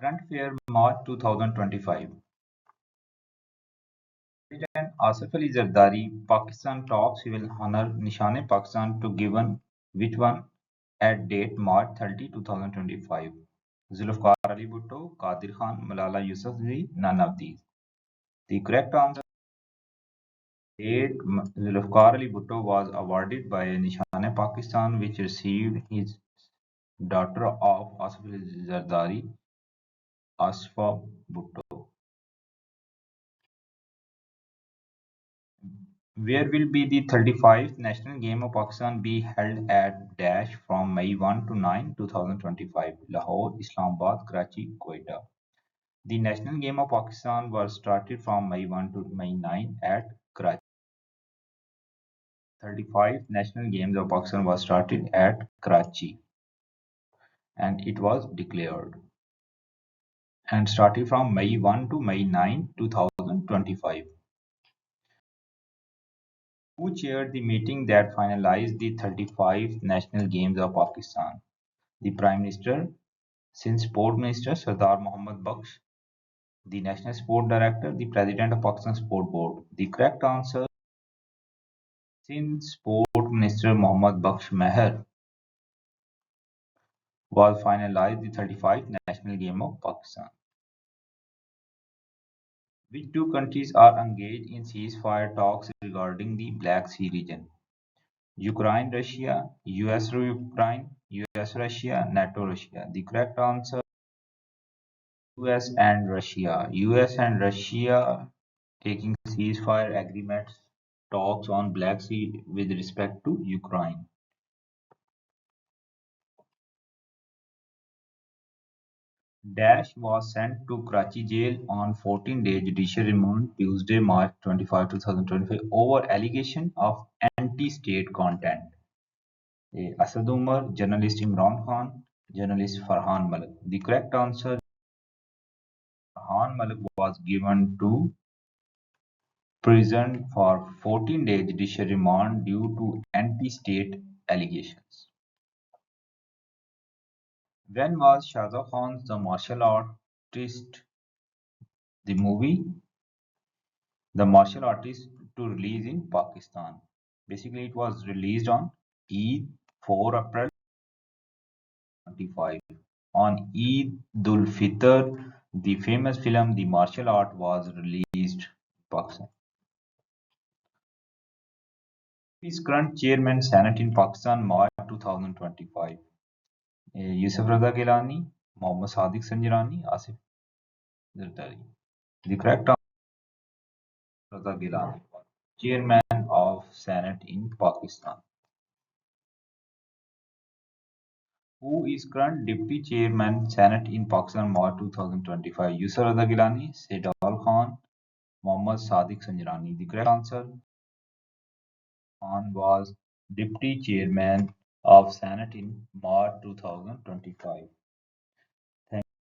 Current Affair March 2025. President Asif Ali Zardari, Pakistan talks will honor Nishan-e-Pakistan to given which one at date March 30, 2025. Zulfikar Ali Bhutto, Qadir Khan, Malala Yousafzai, none of these. The correct answer date Zulfikar Ali Bhutto was awarded by Nishan-e-Pakistan, which received his daughter of Asif Ali Zardari, Asfa Bhutto. Where will be the 35th National Game of Pakistan be held at Dash from May 1 to 9, 2025? Lahore, Islamabad, Karachi, Quetta. The National Game of Pakistan was started from May 1 to May 9 at Karachi. 35th National Games of Pakistan was started at Karachi and it was declared and started from May 1 to May 9, 2025. Who chaired the meeting that finalized the 35th National Games of Pakistan? The Prime Minister, Sindh Sport Minister Sardar Mohammad Baksh, the National Sport Director, the President of Pakistan Sport Board. The correct answer, Sindh Sport Minister Mohammad Baksh Meher was finalized the 35th National Game of Pakistan. Which two countries are engaged in ceasefire talks regarding the Black Sea region? Ukraine, Russia, US, Ukraine, US, Russia, NATO, Russia. The correct answer, US and Russia. US and Russia taking ceasefire agreements talks on Black Sea with respect to Ukraine. Dash was sent to Karachi jail on 14-day judicial remand Tuesday, March 25, 2025 over allegation of anti-state content. Asad Umar, journalist Imran Khan, journalist Farhan Malik. The correct answer, Farhan Malik was given to prison for 14-day judicial remand due to anti-state allegations. When was Shah Rukh Khan's The Martial Artist, the movie, The Martial Artist, to release in Pakistan? Basically, it was released on Eid 4 April 25. On Eid ul Fitr, the famous film The Martial Art was released in Pakistan. Who is current chairman Senate in Pakistan March 2025? Yusuf Raza Gilani, Mohammad Sadiq Sanjrani, Asif Zardari. The correct answer is Raza Gilani, chairman of Senate in Pakistan. Who is current deputy chairman Senate in Pakistan March 2025? Yusuf Raza Gilani, Saidal Khan, Mohammad Sadiq Sanjrani. The correct answer, Khan was deputy chairman of Senate in March 2025.